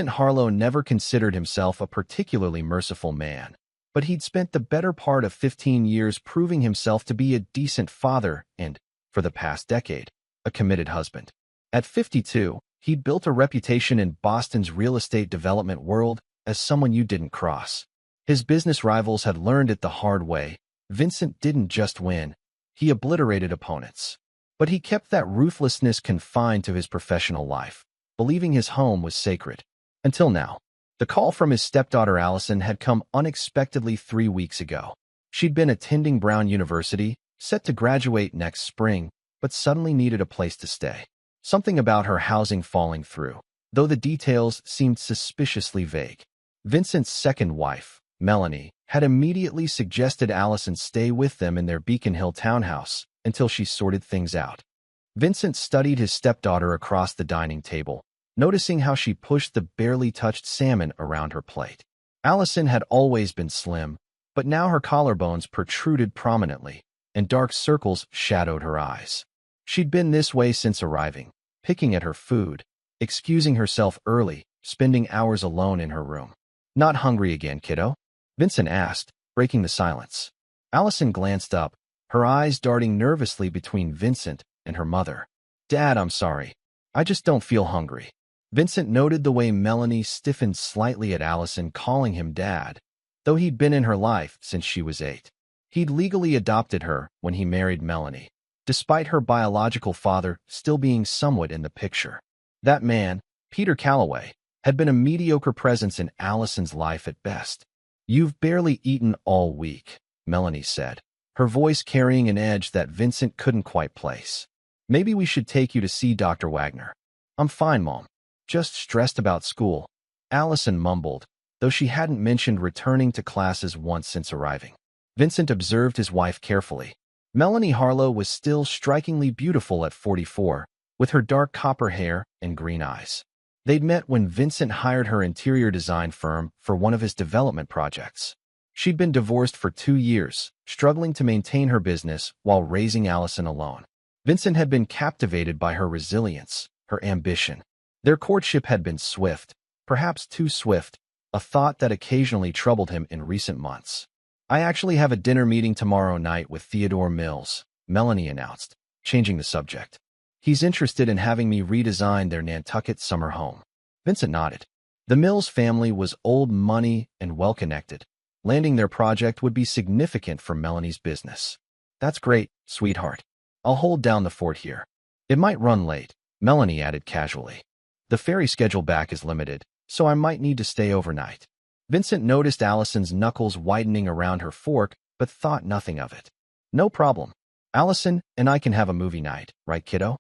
Vincent Harlow never considered himself a particularly merciful man, but he'd spent the better part of 15 years proving himself to be a decent father and, for the past decade, a committed husband. At 52, he'd built a reputation in Boston's real estate development world as someone you didn't cross. His business rivals had learned it the hard way. Vincent didn't just win, he obliterated opponents. But he kept that ruthlessness confined to his professional life, believing his home was sacred. Until now. The call from his stepdaughter Allison had come unexpectedly 3 weeks ago. She'd been attending Brown University, set to graduate next spring, but suddenly needed a place to stay. Something about her housing falling through, though the details seemed suspiciously vague. Vincent's second wife, Melanie, had immediately suggested Allison stay with them in their Beacon Hill townhouse until she sorted things out. Vincent studied his stepdaughter across the dining table, noticing how she pushed the barely touched salmon around her plate. Allison had always been slim, but now her collarbones protruded prominently, and dark circles shadowed her eyes. She'd been this way since arriving, picking at her food, excusing herself early, spending hours alone in her room. "Not hungry again, kiddo?" Vincent asked, breaking the silence. Allison glanced up, her eyes darting nervously between Vincent and her mother. "Dad, I'm sorry. I just don't feel hungry." Vincent noted the way Melanie stiffened slightly at Allison calling him Dad, though he'd been in her life since she was 8. He'd legally adopted her when he married Melanie, despite her biological father still being somewhat in the picture. That man, Peter Calloway, had been a mediocre presence in Allison's life at best. "You've barely eaten all week," Melanie said, her voice carrying an edge that Vincent couldn't quite place. "Maybe we should take you to see Dr. Wagner." "I'm fine, Mom. Just stressed about school," Allison mumbled, though she hadn't mentioned returning to classes once since arriving. Vincent observed his wife carefully. Melanie Harlow was still strikingly beautiful at 44, with her dark copper hair and green eyes. They'd met when Vincent hired her interior design firm for one of his development projects. She'd been divorced for 2 years, struggling to maintain her business while raising Allison alone. Vincent had been captivated by her resilience, her ambition. Their courtship had been swift, perhaps too swift, a thought that occasionally troubled him in recent months. "I actually have a dinner meeting tomorrow night with Theodore Mills," Melanie announced, changing the subject. "He's interested in having me redesign their Nantucket summer home." Vincent nodded. The Mills family was old money and well-connected. Landing their project would be significant for Melanie's business. "That's great, sweetheart. I'll hold down the fort here. It might run late," Melanie added casually. "The ferry schedule back is limited, so I might need to stay overnight." Vincent noticed Allison's knuckles widening around her fork, but thought nothing of it. "No problem. Allison and I can have a movie night, right, kiddo?"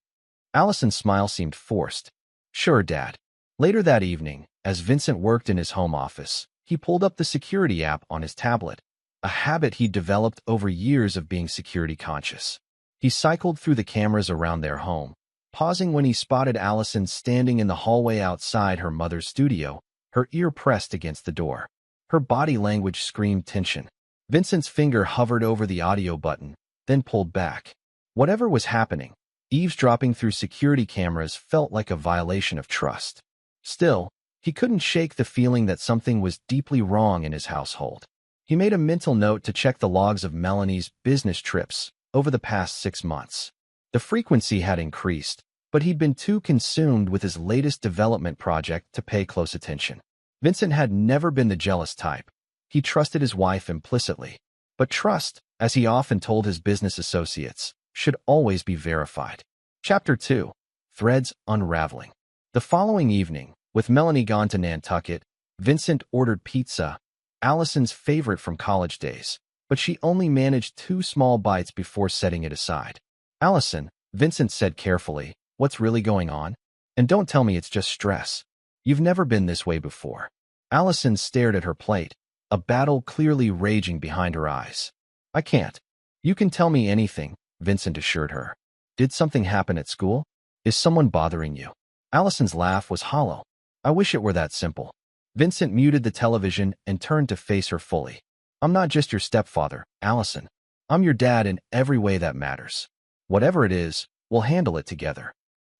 Allison's smile seemed forced. "Sure, Dad." Later that evening, as Vincent worked in his home office, he pulled up the security app on his tablet, a habit he'd developed over years of being security conscious. He cycled through the cameras around their home, pausing when he spotted Allison standing in the hallway outside her mother's studio, her ear pressed against the door. Her body language screamed tension. Vincent's finger hovered over the audio button, then pulled back. Whatever was happening, eavesdropping through security cameras felt like a violation of trust. Still, he couldn't shake the feeling that something was deeply wrong in his household. He made a mental note to check the logs of Melanie's business trips over the past 6 months. The frequency had increased, but he'd been too consumed with his latest development project to pay close attention. Vincent had never been the jealous type. He trusted his wife implicitly. But trust, as he often told his business associates, should always be verified. Chapter 2. Threads Unraveling. The following evening, with Melanie gone to Nantucket, Vincent ordered pizza, Allison's favorite from college days, but she only managed 2 small bites before setting it aside. "Allison," Vincent said carefully, "what's really going on? And don't tell me it's just stress. You've never been this way before." Allison stared at her plate, a battle clearly raging behind her eyes. "I can't." "You can tell me anything," Vincent assured her. "Did something happen at school? Is someone bothering you?" Allison's laugh was hollow. "I wish it were that simple." Vincent muted the television and turned to face her fully. "I'm not just your stepfather, Allison. I'm your dad in every way that matters. Whatever it is, we'll handle it together."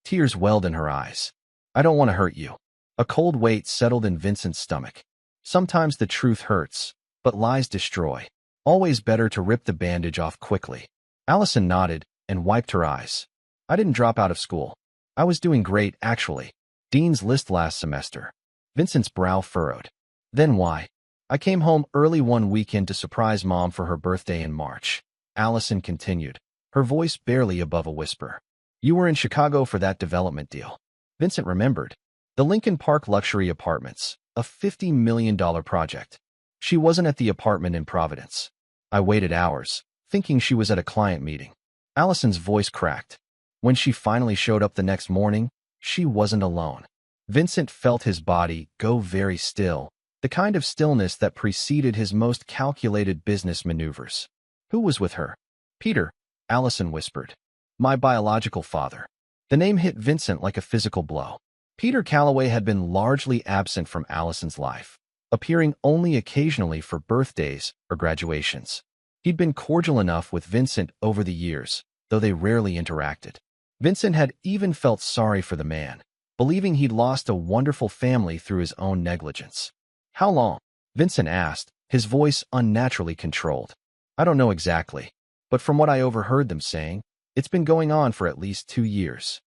Tears welled in her eyes. "I don't want to hurt you." A cold weight settled in Vincent's stomach. Sometimes the truth hurts, but lies destroy. Always better to rip the bandage off quickly. Allison nodded and wiped her eyes. I didn't drop out of school. I was doing great, actually. Dean's List last semester. Vincent's brow furrowed. Then why? I came home early one weekend to surprise Mom for her birthday in March. Allison continued, her voice barely above a whisper. You were in Chicago for that development deal. Vincent remembered. The Lincoln Park Luxury Apartments, a $50 million project. She wasn't at the apartment in Providence. I waited hours, thinking she was at a client meeting. Allison's voice cracked. When she finally showed up the next morning, she wasn't alone. Vincent felt his body go very still, the kind of stillness that preceded his most calculated business maneuvers. Who was with her? Peter, Allison whispered. My biological father. The name hit Vincent like a physical blow. Peter Calloway had been largely absent from Allison's life, appearing only occasionally for birthdays or graduations. He'd been cordial enough with Vincent over the years, though they rarely interacted. Vincent had even felt sorry for the man, believing he'd lost a wonderful family through his own negligence. How long? Vincent asked, his voice unnaturally controlled. I don't know exactly, but from what I overheard them saying, it's been going on for at least 2 years.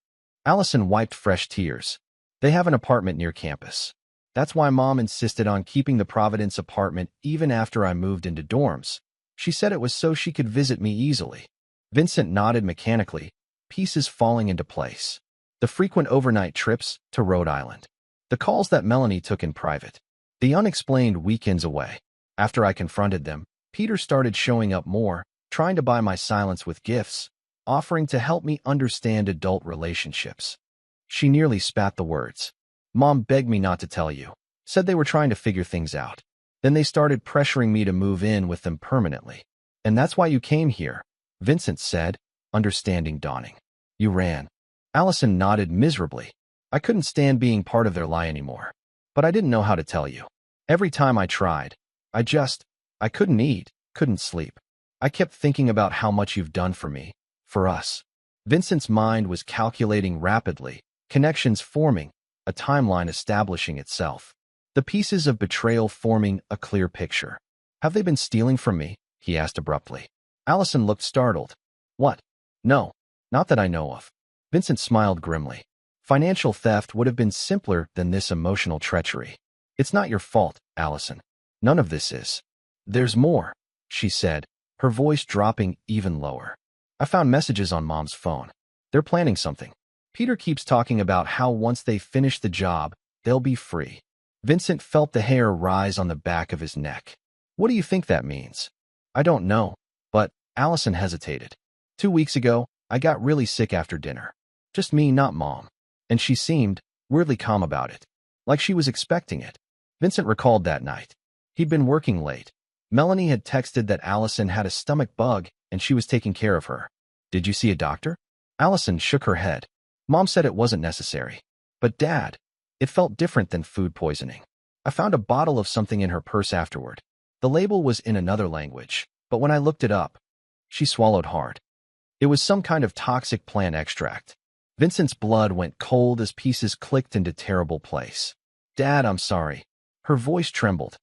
Allison wiped fresh tears. They have an apartment near campus. That's why Mom insisted on keeping the Providence apartment even after I moved into dorms. She said it was so she could visit me easily. Vincent nodded mechanically, pieces falling into place. The frequent overnight trips to Rhode Island. The calls that Melanie took in private. The unexplained weekends away. After I confronted them, Peter started showing up more, trying to buy my silence with gifts, offering to help me understand adult relationships. She nearly spat the words. Mom begged me not to tell you. Said they were trying to figure things out. Then they started pressuring me to move in with them permanently. And that's why you came here, Vincent said, understanding dawning. You ran. Allison nodded miserably. I couldn't stand being part of their lie anymore. But I didn't know how to tell you. Every time I tried, I couldn't eat, couldn't sleep. I kept thinking about how much you've done for me, for us. Vincent's mind was calculating rapidly, connections forming, a timeline establishing itself. The pieces of betrayal forming a clear picture. Have they been stealing from me? He asked abruptly. Allison looked startled. What? No, not that I know of. Vincent smiled grimly. Financial theft would have been simpler than this emotional treachery. It's not your fault, Allison. None of this is. There's more, she said, her voice dropping even lower. I found messages on Mom's phone. They're planning something. Peter keeps talking about how once they finish the job, they'll be free. Vincent felt the hair rise on the back of his neck. What do you think that means? I don't know, but Allison hesitated. 2 weeks ago, I got really sick after dinner. Just me, not Mom. And she seemed weirdly calm about it, like she was expecting it. Vincent recalled that night. He'd been working late. Melanie had texted that Allison had a stomach bug and she was taking care of her. Did you see a doctor? Allison shook her head. Mom said it wasn't necessary. But Dad, it felt different than food poisoning. I found a bottle of something in her purse afterward. The label was in another language, but when I looked it up, she swallowed hard. It was some kind of toxic plant extract. Vincent's blood went cold as pieces clicked into terrible place. Dad, I'm sorry. Her voice trembled.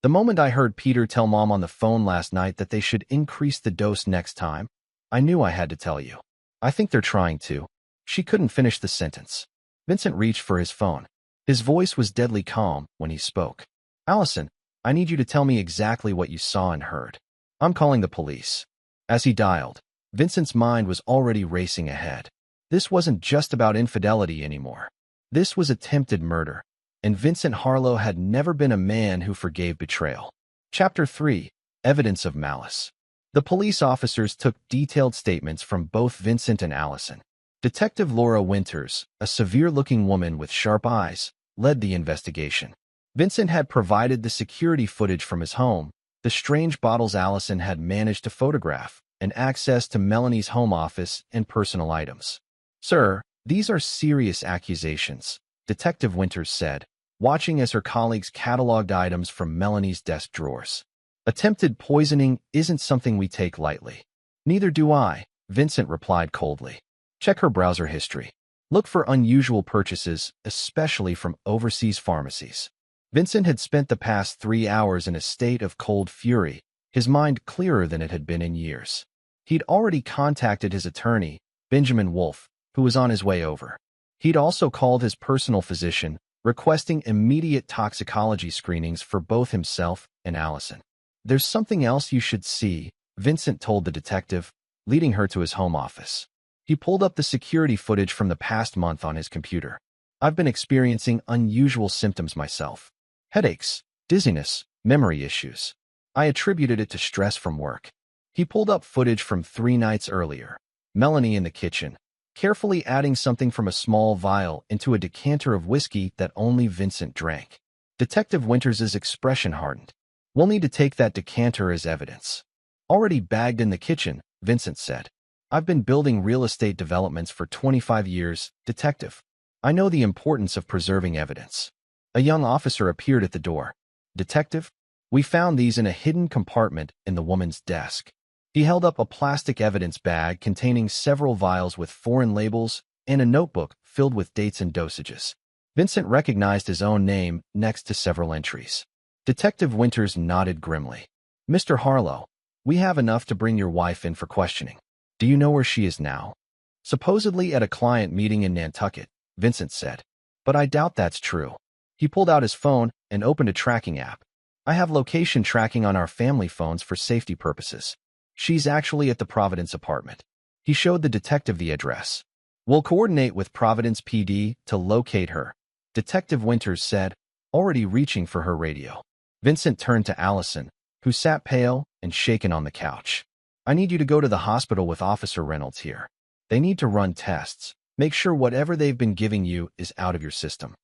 The moment I heard Peter tell Mom on the phone last night that they should increase the dose next time, I knew I had to tell you. I think they're trying to. She couldn't finish the sentence. Vincent reached for his phone. His voice was deadly calm when he spoke. Allison, I need you to tell me exactly what you saw and heard. I'm calling the police. As he dialed, Vincent's mind was already racing ahead. This wasn't just about infidelity anymore. This was attempted murder, and Vincent Harlow had never been a man who forgave betrayal. Chapter 3. Evidence of Malice. The police officers took detailed statements from both Vincent and Allison. Detective Laura Winters, a severe-looking woman with sharp eyes, led the investigation. Vincent had provided the security footage from his home, the strange bottles Allison had managed to photograph, and access to Melanie's home office and personal items. Sir, these are serious accusations, Detective Winters said, watching as her colleagues cataloged items from Melanie's desk drawers. Attempted poisoning isn't something we take lightly. Neither do I, Vincent replied coldly. Check her browser history. Look for unusual purchases, especially from overseas pharmacies. Vincent had spent the past 3 hours in a state of cold fury, his mind clearer than it had been in years. He'd already contacted his attorney, Benjamin Wolfe, who was on his way over. He'd also called his personal physician, requesting immediate toxicology screenings for both himself and Allison. "There's something else you should see," Vincent told the detective, leading her to his home office. He pulled up the security footage from the past month on his computer. "I've been experiencing unusual symptoms myself. Headaches, dizziness, memory issues. I attributed it to stress from work." He pulled up footage from 3 nights earlier. Melanie in the kitchen, carefully adding something from a small vial into a decanter of whiskey that only Vincent drank. Detective Winters's expression hardened. "We'll need to take that decanter as evidence." "Already bagged in the kitchen," Vincent said. "I've been building real estate developments for 25 years, detective. I know the importance of preserving evidence." A young officer appeared at the door. "Detective, we found these in a hidden compartment in the woman's desk." He held up a plastic evidence bag containing several vials with foreign labels and a notebook filled with dates and dosages. Vincent recognized his own name next to several entries. Detective Winters nodded grimly. "Mr. Harlow, we have enough to bring your wife in for questioning. Do you know where she is now?" "Supposedly at a client meeting in Nantucket," Vincent said. "But I doubt that's true." He pulled out his phone and opened a tracking app. "I have location tracking on our family phones for safety purposes. She's actually at the Providence apartment." He showed the detective the address. "We'll coordinate with Providence PD to locate her," Detective Winters said, already reaching for her radio. Vincent turned to Allison, who sat pale and shaken on the couch. "I need you to go to the hospital with Officer Reynolds here. They need to run tests. Make sure whatever they've been giving you is out of your system."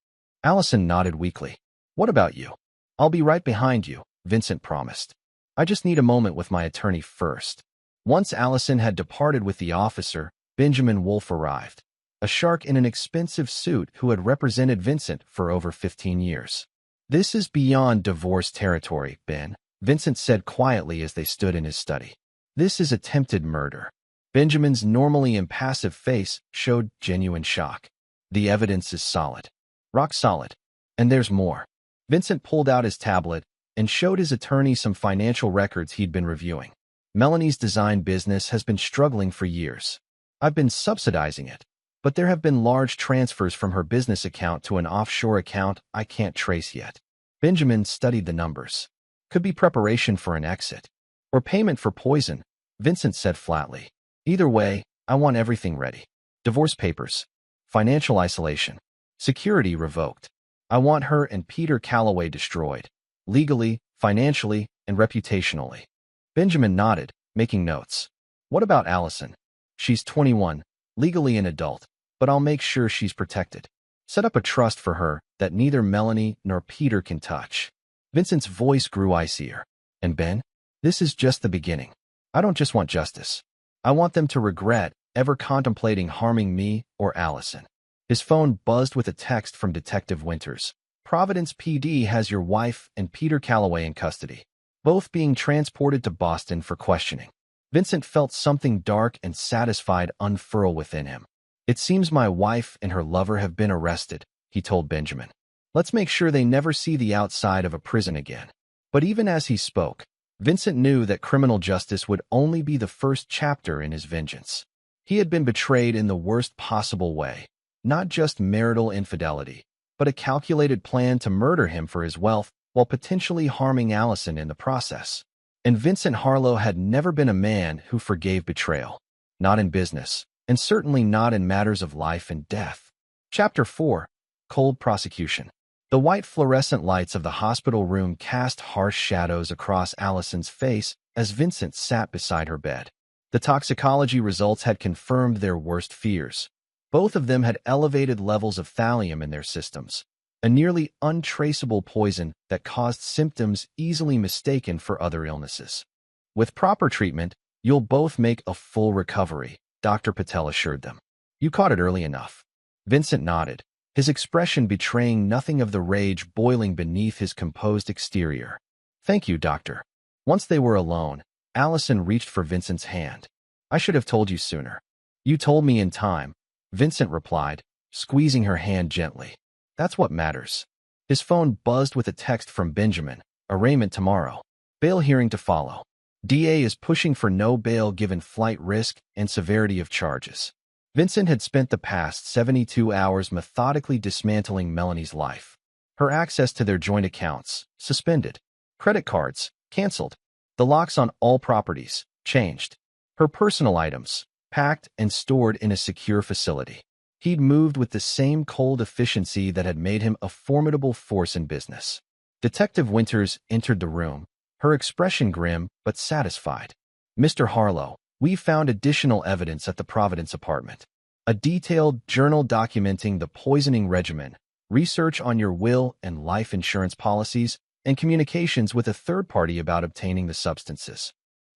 Allison nodded weakly. "What about you?" "I'll be right behind you," Vincent promised. "I just need a moment with my attorney first." Once Allison had departed with the officer, Benjamin Wolfe arrived, a shark in an expensive suit who had represented Vincent for over 15 years. "This is beyond divorce territory, Ben," Vincent said quietly as they stood in his study. "This is attempted murder." Benjamin's normally impassive face showed genuine shock. "The evidence is solid. Rock solid. And there's more." Vincent pulled out his tablet and showed his attorney some financial records he'd been reviewing. "Melanie's design business has been struggling for years. I've been subsidizing it, but there have been large transfers from her business account to an offshore account I can't trace yet." Benjamin studied the numbers. "Could be preparation for an exit. Or payment for poison," Vincent said flatly. "Either way, I want everything ready. Divorce papers. Financial isolation. Security revoked. I want her and Peter Calloway destroyed. Legally, financially, and reputationally." Benjamin nodded, making notes. "What about Allison?" "She's 21, legally an adult, but I'll make sure she's protected. Set up a trust for her that neither Melanie nor Peter can touch." Vincent's voice grew icier. "And Ben, this is just the beginning. I don't just want justice. I want them to regret ever contemplating harming me or Allison." His phone buzzed with a text from Detective Winters. "Providence PD has your wife and Peter Calloway in custody, both being transported to Boston for questioning." Vincent felt something dark and satisfied unfurl within him. "It seems my wife and her lover have been arrested," he told Benjamin. "Let's make sure they never see the outside of a prison again." But even as he spoke, Vincent knew that criminal justice would only be the first chapter in his vengeance. He had been betrayed in the worst possible way. Not just marital infidelity, but a calculated plan to murder him for his wealth while potentially harming Allison in the process. And Vincent Harlow had never been a man who forgave betrayal. Not in business, and certainly not in matters of life and death. Chapter 4. Cold Prosecution. The white fluorescent lights of the hospital room cast harsh shadows across Allison's face as Vincent sat beside her bed. The toxicology results had confirmed their worst fears. Both of them had elevated levels of thallium in their systems, a nearly untraceable poison that caused symptoms easily mistaken for other illnesses. "With proper treatment, you'll both make a full recovery," Dr. Patel assured them. "You caught it early enough." Vincent nodded, his expression betraying nothing of the rage boiling beneath his composed exterior. "Thank you, doctor." Once they were alone, Allison reached for Vincent's hand. "I should have told you sooner." "You told me in time," Vincent replied, squeezing her hand gently. That's what matters. His phone buzzed with a text from Benjamin. Arraignment tomorrow. Bail hearing to follow. DA is pushing for no bail given flight risk and severity of charges. Vincent had spent the past 72 hours methodically dismantling Melanie's life. Her access to their joint accounts, suspended. Credit cards, canceled. The locks on all properties, changed. Her personal items, packed and stored in a secure facility. He'd moved with the same cold efficiency that had made him a formidable force in business. Detective Winters entered the room, her expression grim but satisfied. Mr. Harlow, we found additional evidence at the Providence apartment. A detailed journal documenting the poisoning regimen, research on your will and life insurance policies, and communications with a third party about obtaining the substances.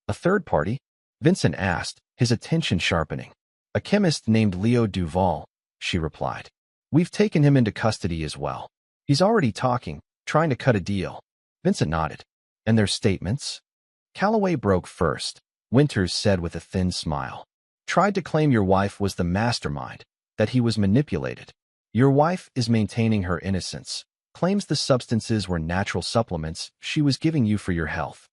A third party? Vincent asked, his attention sharpening. A chemist named Leo Duval, she replied. We've taken him into custody as well. He's already talking, trying to cut a deal. Vincent nodded. And their statements? Calloway broke first, Winters said with a thin smile. Tried to claim your wife was the mastermind, that he was manipulated. Your wife is maintaining her innocence, claims the substances were natural supplements she was giving you for your health.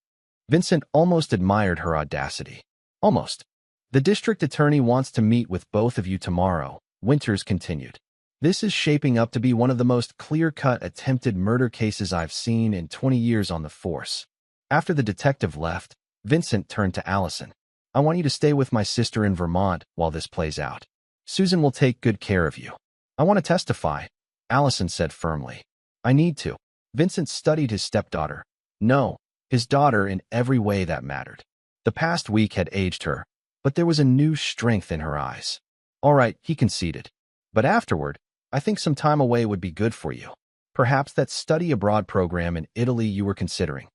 Vincent almost admired her audacity. Almost. The district attorney wants to meet with both of you tomorrow, Winters continued. This is shaping up to be one of the most clear-cut attempted murder cases I've seen in 20 years on the force. After the detective left, Vincent turned to Allison. I want you to stay with my sister in Vermont while this plays out. Susan will take good care of you. I want to testify, Allison said firmly. I need to. Vincent studied his stepdaughter. No, his daughter in every way that mattered. The past week had aged her, but there was a new strength in her eyes. All right, he conceded. But afterward, I think some time away would be good for you. Perhaps that study abroad program in Italy you were considering.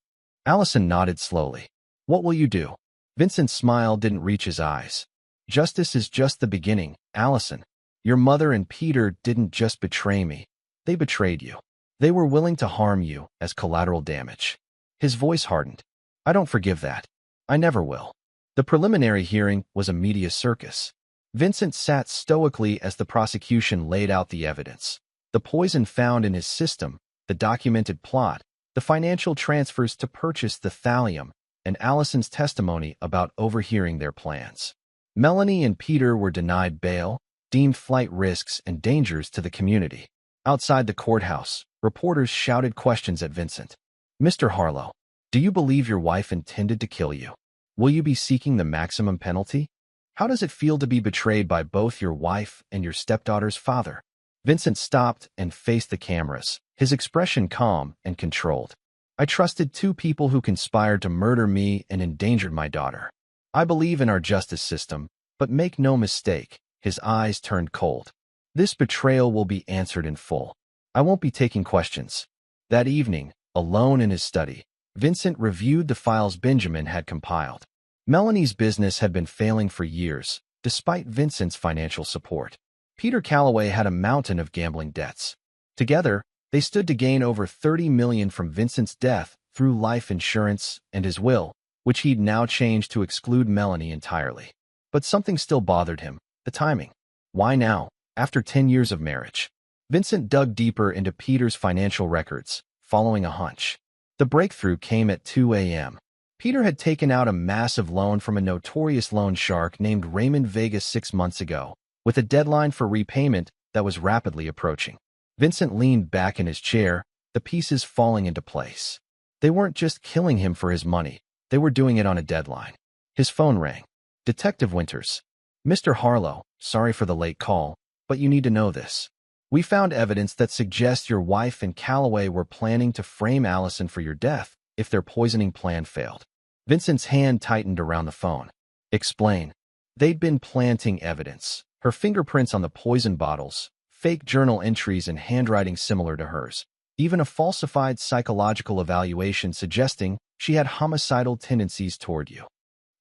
Allison nodded slowly. What will you do? Vincent's smile didn't reach his eyes. Justice is just the beginning, Allison. Your mother and Peter didn't just betray me. They betrayed you. They were willing to harm you as collateral damage. His voice hardened. I don't forgive that. I never will. The preliminary hearing was a media circus. Vincent sat stoically as the prosecution laid out the evidence. The poison found in his system, the documented plot, the financial transfers to purchase the thallium, and Allison's testimony about overhearing their plans. Melanie and Peter were denied bail, deemed flight risks and dangers to the community. Outside the courthouse, reporters shouted questions at Vincent. Mr. Harlow, do you believe your wife intended to kill you? Will you be seeking the maximum penalty? How does it feel to be betrayed by both your wife and your stepdaughter's father? Vincent stopped and faced the cameras, his expression calm and controlled. I trusted two people who conspired to murder me and endangered my daughter. I believe in our justice system, but make no mistake, his eyes turned cold. This betrayal will be answered in full. I won't be taking questions. That evening, alone in his study, Vincent reviewed the files Benjamin had compiled. Melanie's business had been failing for years, despite Vincent's financial support. Peter Calloway had a mountain of gambling debts. Together, they stood to gain over $30 million from Vincent's death through life insurance and his will, which he'd now changed to exclude Melanie entirely. But something still bothered him, the timing. Why now, after 10 years of marriage? Vincent dug deeper into Peter's financial records, following a hunch. The breakthrough came at 2 a.m. Peter had taken out a massive loan from a notorious loan shark named Raymond Vegas 6 months ago, with a deadline for repayment that was rapidly approaching. Vincent leaned back in his chair, the pieces falling into place. They weren't just killing him for his money, they were doing it on a deadline. His phone rang. Detective Winters. Mr. Harlow, sorry for the late call, but you need to know this. We found evidence that suggests your wife and Calloway were planning to frame Allison for your death if their poisoning plan failed. Vincent's hand tightened around the phone. Explain. They'd been planting evidence. Her fingerprints on the poison bottles, fake journal entries and handwriting similar to hers. Even a falsified psychological evaluation suggesting she had homicidal tendencies toward you.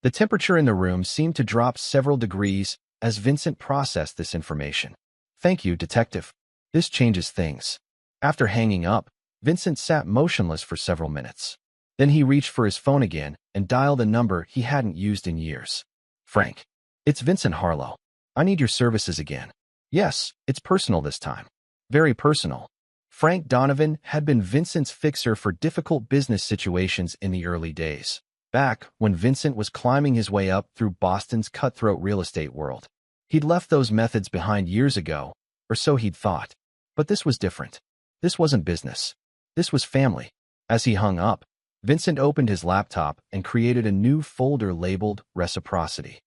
The temperature in the room seemed to drop several degrees as Vincent processed this information. Thank you, Detective. This changes things. After hanging up, Vincent sat motionless for several minutes. Then he reached for his phone again and dialed a number he hadn't used in years. Frank. It's Vincent Harlow. I need your services again. Yes, it's personal this time. Very personal. Frank Donovan had been Vincent's fixer for difficult business situations in the early days, back when Vincent was climbing his way up through Boston's cutthroat real estate world. He'd left those methods behind years ago, or so he'd thought. But this was different. This wasn't business. This was family. As he hung up, Vincent opened his laptop and created a new folder labeled Reciprocity.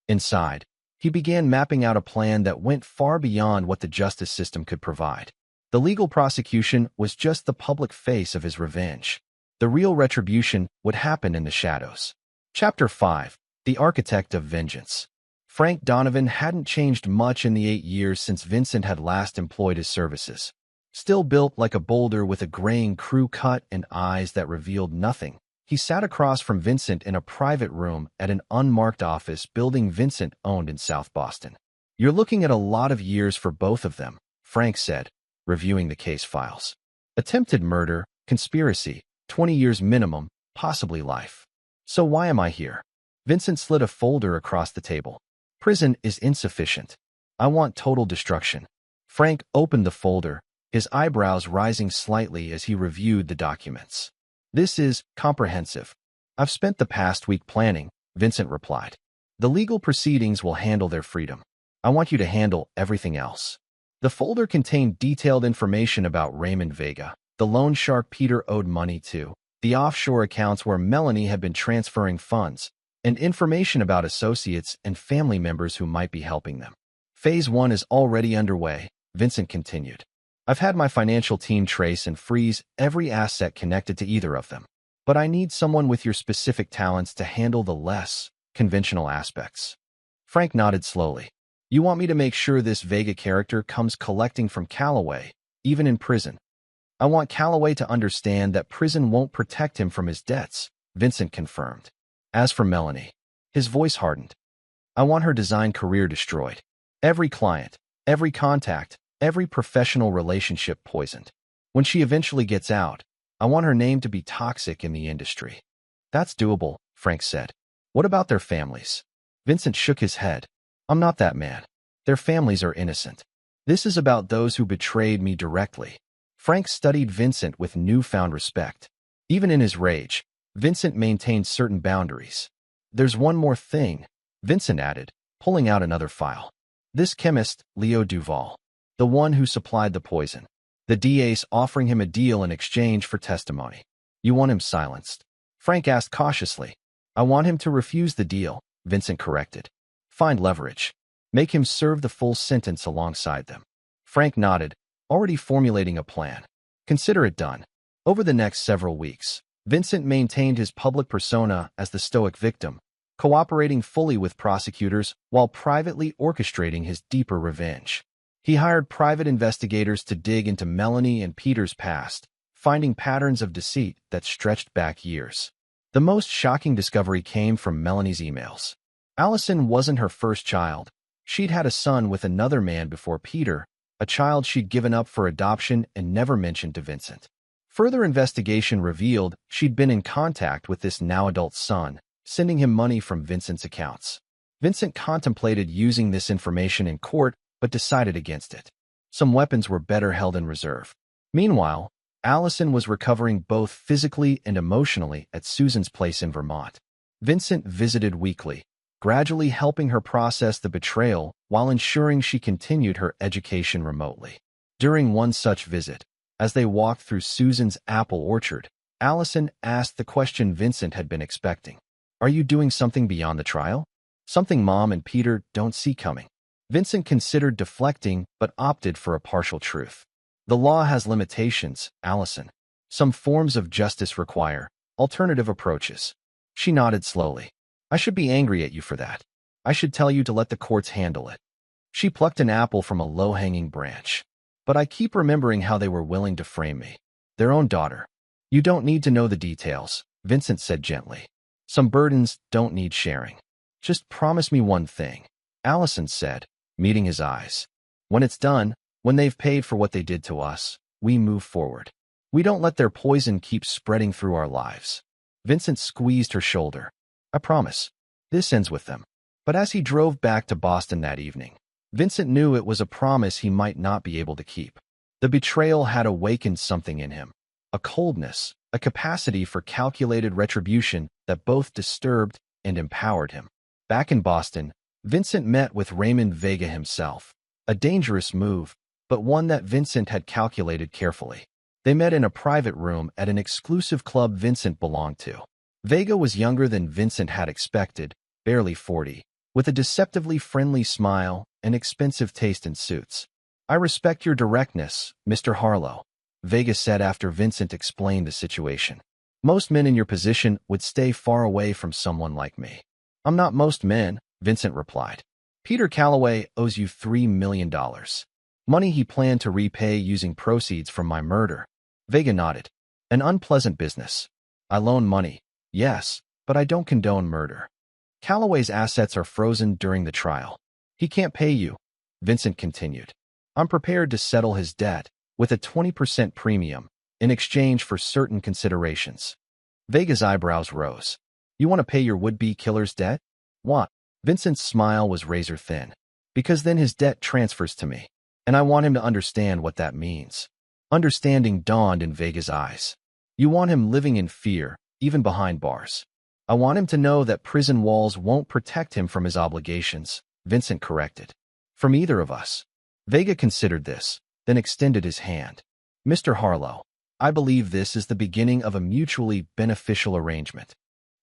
Inside, he began mapping out a plan that went far beyond what the justice system could provide. The legal prosecution was just the public face of his revenge. The real retribution would happen in the shadows. Chapter 5. The Architect of Vengeance. Frank Donovan hadn't changed much in the 8 years since Vincent had last employed his services. Still built like a boulder with a graying crew cut and eyes that revealed nothing, he sat across from Vincent in a private room at an unmarked office building Vincent owned in South Boston. "You're looking at a lot of years for both of them," Frank said, reviewing the case files. "Attempted murder, conspiracy, 20 years minimum, possibly life. So why am I here?" Vincent slid a folder across the table. "Prison is insufficient. I want total destruction." Frank opened the folder, his eyebrows rising slightly as he reviewed the documents. "This is comprehensive. I've spent the past week planning," Vincent replied. "The legal proceedings will handle their freedom. I want you to handle everything else." The folder contained detailed information about Raymond Vega, the loan shark Peter owed money to, the offshore accounts where Melanie had been transferring funds, and information about associates and family members who might be helping them. "Phase 1 is already underway," Vincent continued. "I've had my financial team trace and freeze every asset connected to either of them. But I need someone with your specific talents to handle the less conventional aspects." Frank nodded slowly. "You want me to make sure this Vega character comes collecting from Calloway, even in prison?" "I want Calloway to understand that prison won't protect him from his debts," Vincent confirmed. As for Melanie, his voice hardened. "I want her design career destroyed. Every client, every contact, every professional relationship poisoned. When she eventually gets out, I want her name to be toxic in the industry." "That's doable," Frank said. "What about their families?" Vincent shook his head. "I'm not that man. Their families are innocent. This is about those who betrayed me directly." Frank studied Vincent with newfound respect. Even in his rage, Vincent maintained certain boundaries. "There's one more thing," Vincent added, pulling out another file. "This chemist, Leo Duval, the one who supplied the poison. The DA's offering him a deal in exchange for testimony. You want him silenced?" Frank asked cautiously. "I want him to refuse the deal," Vincent corrected. "Find leverage. Make him serve the full sentence alongside them." Frank nodded, already formulating a plan. "Consider it done." Over the next several weeks, Vincent maintained his public persona as the stoic victim, cooperating fully with prosecutors while privately orchestrating his deeper revenge. He hired private investigators to dig into Melanie and Peter's past, finding patterns of deceit that stretched back years. The most shocking discovery came from Melanie's emails. Allison wasn't her first child. She'd had a son with another man before Peter, a child she'd given up for adoption and never mentioned to Vincent. Further investigation revealed she'd been in contact with this now-adult son, sending him money from Vincent's accounts. Vincent contemplated using this information in court, but decided against it. Some weapons were better held in reserve. Meanwhile, Allison was recovering both physically and emotionally at Susan's place in Vermont. Vincent visited weekly, gradually helping her process the betrayal while ensuring she continued her education remotely. During one such visit, as they walked through Susan's apple orchard, Allison asked the question Vincent had been expecting. "Are you doing something beyond the trial? Something Mom and Peter don't see coming?" Vincent considered deflecting but opted for a partial truth. "The law has limitations, Allison. Some forms of justice require alternative approaches." She nodded slowly. "I should be angry at you for that. I should tell you to let the courts handle it." She plucked an apple from a low-hanging branch. "But I keep remembering how they were willing to frame me. Their own daughter." "You don't need to know the details," Vincent said gently. "Some burdens don't need sharing. Just promise me one thing," Allison said, meeting his eyes. "When it's done, when they've paid for what they did to us, we move forward. We don't let their poison keep spreading through our lives." Vincent squeezed her shoulder. "I promise. This ends with them." But as he drove back to Boston that evening, Vincent knew it was a promise he might not be able to keep. The betrayal had awakened something in him, a coldness, a capacity for calculated retribution that both disturbed and empowered him. Back in Boston, Vincent met with Raymond Vega himself, a dangerous move, but one that Vincent had calculated carefully. They met in a private room at an exclusive club Vincent belonged to. Vega was younger than Vincent had expected, barely 40, with a deceptively friendly smile and expensive taste in suits. "I respect your directness, Mr. Harlow," Vega said after Vincent explained the situation. "Most men in your position would stay far away from someone like me." "I'm not most men," Vincent replied. "Peter Calloway owes you $3 million. Money he planned to repay using proceeds from my murder." Vega nodded. "An unpleasant business. I loan money, yes, but I don't condone murder. Calloway's assets are frozen during the trial. He can't pay you," Vincent continued. "I'm prepared to settle his debt with a 20% premium in exchange for certain considerations." Vega's eyebrows rose. "You want to pay your would-be killer's debt?" "What?" Vincent's smile was razor thin. "Because then his debt transfers to me, and I want him to understand what that means." Understanding dawned in Vega's eyes. "You want him living in fear, even behind bars." "I want him to know that prison walls won't protect him from his obligations," Vincent corrected. "From either of us." Vega considered this, then extended his hand. "Mr. Harlow, I believe this is the beginning of a mutually beneficial arrangement."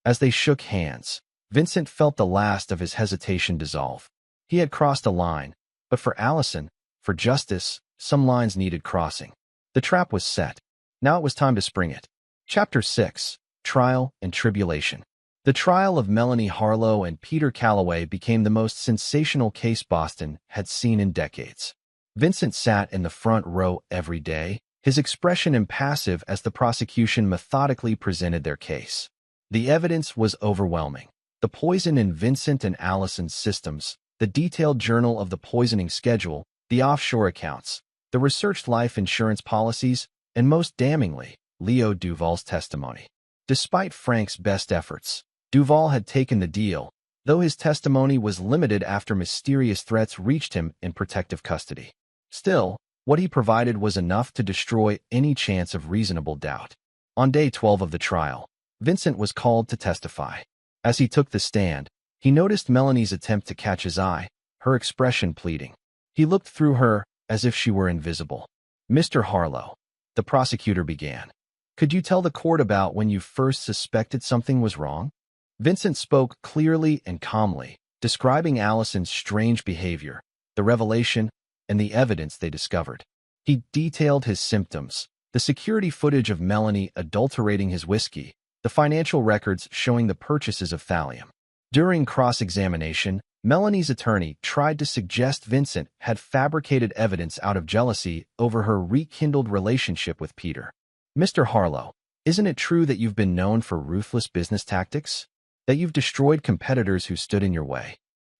As they shook hands, Vincent felt the last of his hesitation dissolve. He had crossed a line, but for Allison, for justice, some lines needed crossing. The trap was set. Now it was time to spring it. Chapter 6. Trial and Tribulation. The trial of Melanie Harlow and Peter Calloway became the most sensational case Boston had seen in decades. Vincent sat in the front row every day, his expression impassive as the prosecution methodically presented their case. The evidence was overwhelming. The poison in Vincent and Allison's systems, the detailed journal of the poisoning schedule, the offshore accounts, the researched life insurance policies, and most damningly, Leo Duval's testimony. Despite Frank's best efforts, Duval had taken the deal, though his testimony was limited after mysterious threats reached him in protective custody. Still, what he provided was enough to destroy any chance of reasonable doubt. On day 12 of the trial, Vincent was called to testify. As he took the stand, he noticed Melanie's attempt to catch his eye, her expression pleading. He looked through her as if she were invisible. "Mr. Harlow," the prosecutor began, "could you tell the court about when you first suspected something was wrong?" Vincent spoke clearly and calmly, describing Allison's strange behavior, the revelation, and the evidence they discovered. He detailed his symptoms, the security footage of Melanie adulterating his whiskey, the financial records showing the purchases of thallium. During cross-examination, Melanie's attorney tried to suggest Vincent had fabricated evidence out of jealousy over her rekindled relationship with Peter. "Mr. Harlow, isn't it true that you've been known for ruthless business tactics? That you've destroyed competitors who stood in your way?"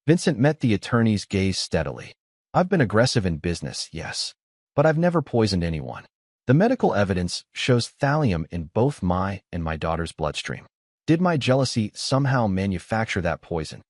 Vincent met the attorney's gaze steadily. "I've been aggressive in business, yes, but I've never poisoned anyone. The medical evidence shows thallium in both my and my daughter's bloodstream. Did my jealousy somehow manufacture that poison?"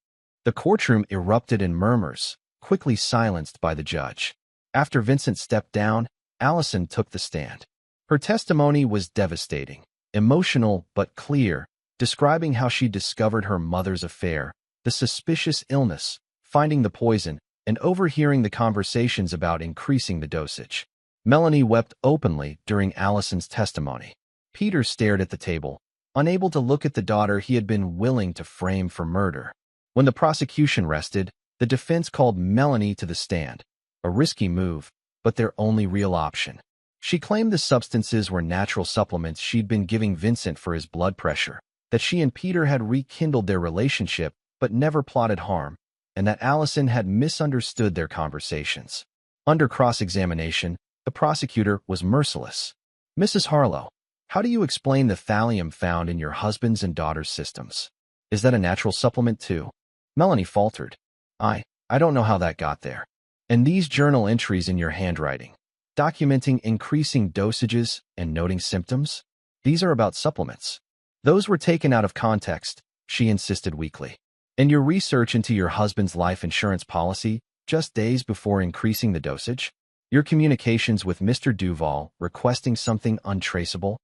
The courtroom erupted in murmurs, quickly silenced by the judge. After Vincent stepped down, Allison took the stand. Her testimony was devastating, emotional but clear, describing how she discovered her mother's affair, the suspicious illness, finding the poison, and overhearing the conversations about increasing the dosage. Melanie wept openly during Allison's testimony. Peter stared at the table, unable to look at the daughter he had been willing to frame for murder. When the prosecution rested, the defense called Melanie to the stand, a risky move, but their only real option. She claimed the substances were natural supplements she'd been giving Vincent for his blood pressure, that she and Peter had rekindled their relationship but never plotted harm, and that Allison had misunderstood their conversations. Under cross-examination, the prosecutor was merciless. "Mrs. Harlow, how do you explain the thallium found in your husband's and daughter's systems? Is that a natural supplement too?" Melanie faltered. I don't know how that got there." "And these journal entries in your handwriting, documenting increasing dosages and noting symptoms? These are about supplements." "Those were taken out of context," she insisted weakly. "And your research into your husband's life insurance policy just days before increasing the dosage? Your communications with Mr. Duval requesting something untraceable?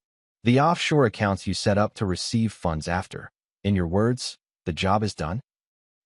The offshore accounts you set up to receive funds after. In your words, the job is done?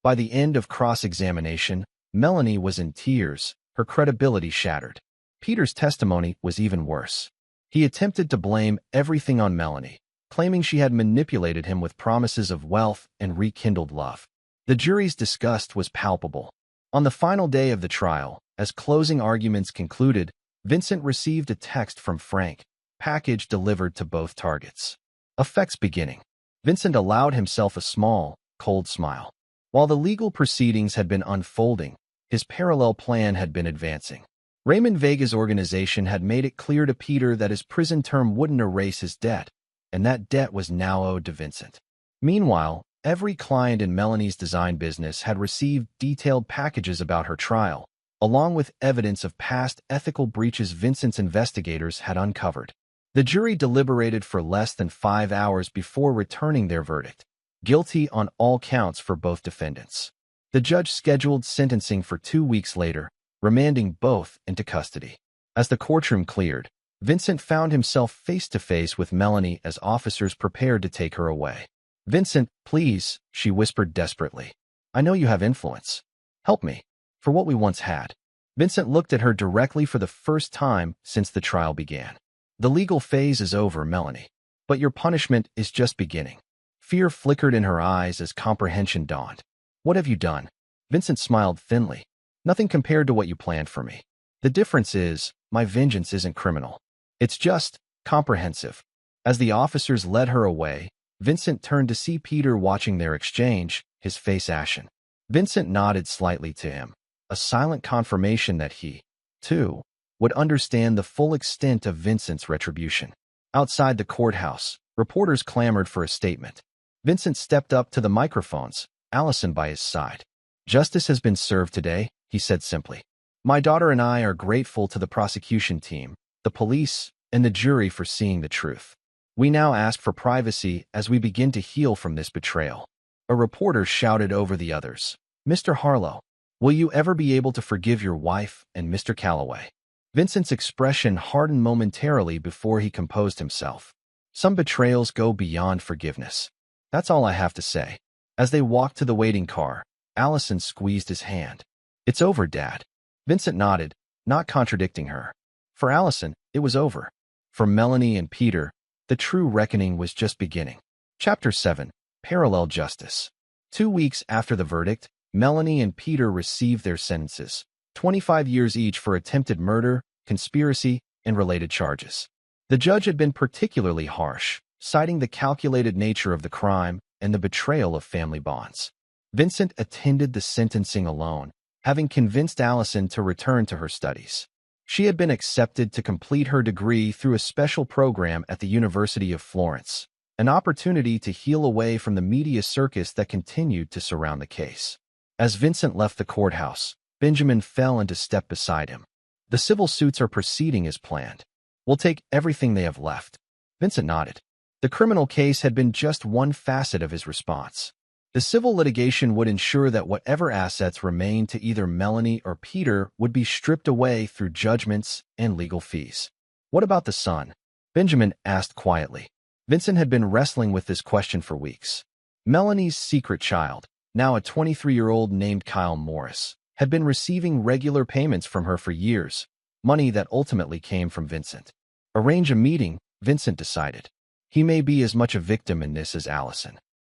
By the end of cross-examination, Melanie was in tears, her credibility shattered. Peter's testimony was even worse. He attempted to blame everything on Melanie, claiming she had manipulated him with promises of wealth and rekindled love. The jury's disgust was palpable. On the final day of the trial, as closing arguments concluded, Vincent received a text from Frank, package delivered to both targets. Effects beginning. Vincent allowed himself a small, cold smile. While the legal proceedings had been unfolding, his parallel plan had been advancing. Raymond Vega's organization had made it clear to Peter that his prison term wouldn't erase his debt, and that debt was now owed to Vincent. Meanwhile, every client in Melanie's design business had received detailed packages about her trial, along with evidence of past ethical breaches Vincent's investigators had uncovered. The jury deliberated for less than 5 hours before returning their verdict: guilty on all counts for both defendants. The judge scheduled sentencing for 2 weeks later, remanding both into custody. As the courtroom cleared, Vincent found himself face to face with Melanie as officers prepared to take her away. "Vincent, please," she whispered desperately. "I know you have influence. Help me, for what we once had." Vincent looked at her directly for the first time since the trial began. "The legal phase is over, Melanie, but your punishment is just beginning." Fear flickered in her eyes as comprehension dawned. "What have you done?" Vincent smiled thinly. "Nothing compared to what you planned for me. The difference is, my vengeance isn't criminal. It's just comprehensive." As the officers led her away, Vincent turned to see Peter watching their exchange, his face ashen. Vincent nodded slightly to him, a silent confirmation that he, too, would understand the full extent of Vincent's retribution. Outside the courthouse, reporters clamored for a statement. Vincent stepped up to the microphones, Allison by his side. "Justice has been served today," he said simply. "My daughter and I are grateful to the prosecution team, the police, and the jury for seeing the truth. We now ask for privacy as we begin to heal from this betrayal." A reporter shouted over the others, "Mr. Harlow, will you ever be able to forgive your wife and Mr. Calloway?" Vincent's expression hardened momentarily before he composed himself. "Some betrayals go beyond forgiveness. That's all I have to say." As they walked to the waiting car, Allison squeezed his hand. "It's over, Dad." Vincent nodded, not contradicting her. For Allison, it was over. For Melanie and Peter, the true reckoning was just beginning. Chapter 7. Parallel Justice. 2 weeks after the verdict, Melanie and Peter received their sentences, 25 years each for attempted murder, conspiracy, and related charges. The judge had been particularly harsh, citing the calculated nature of the crime and the betrayal of family bonds. Vincent attended the sentencing alone, having convinced Allison to return to her studies. She had been accepted to complete her degree through a special program at the University of Florence, an opportunity to heal away from the media circus that continued to surround the case. As Vincent left the courthouse, Benjamin fell into step beside him. "The civil suits are proceeding as planned. We'll take everything they have left." Vincent nodded. The criminal case had been just one facet of his response. The civil litigation would ensure that whatever assets remained to either Melanie or Peter would be stripped away through judgments and legal fees. "What about the son?" Benjamin asked quietly. Vincent had been wrestling with this question for weeks. Melanie's secret child, now a 23-year-old named Kyle Morris, had been receiving regular payments from her for years, money that ultimately came from Vincent. Arrange a meeting, Vincent decided. He may be as much a victim in this as Allison.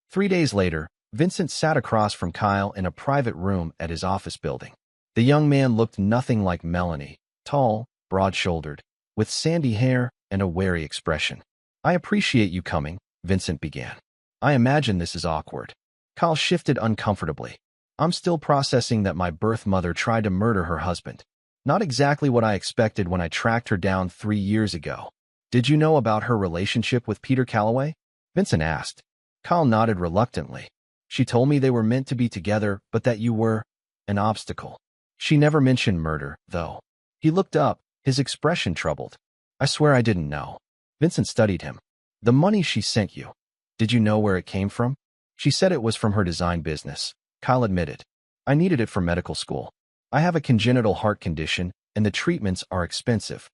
3 days later, Vincent sat across from Kyle in a private room at his office building. The young man looked nothing like Melanie, tall, broad-shouldered, with sandy hair and a wary expression. "I appreciate you coming," Vincent began. "I imagine this is awkward." Kyle shifted uncomfortably. "I'm still processing that my birth mother tried to murder her husband. Not exactly what I expected when I tracked her down 3 years ago." "Did you know about her relationship with Peter Calloway?" Vincent asked. Kyle nodded reluctantly. "She told me they were meant to be together, but that you were an obstacle. She never mentioned murder, though." He looked up, his expression troubled. "I swear I didn't know." Vincent studied him. "The money she sent you, did you know where it came from?" "She said it was from her design business," Kyle admitted. "I needed it for medical school." I have a congenital heart condition, and the treatments are expensive.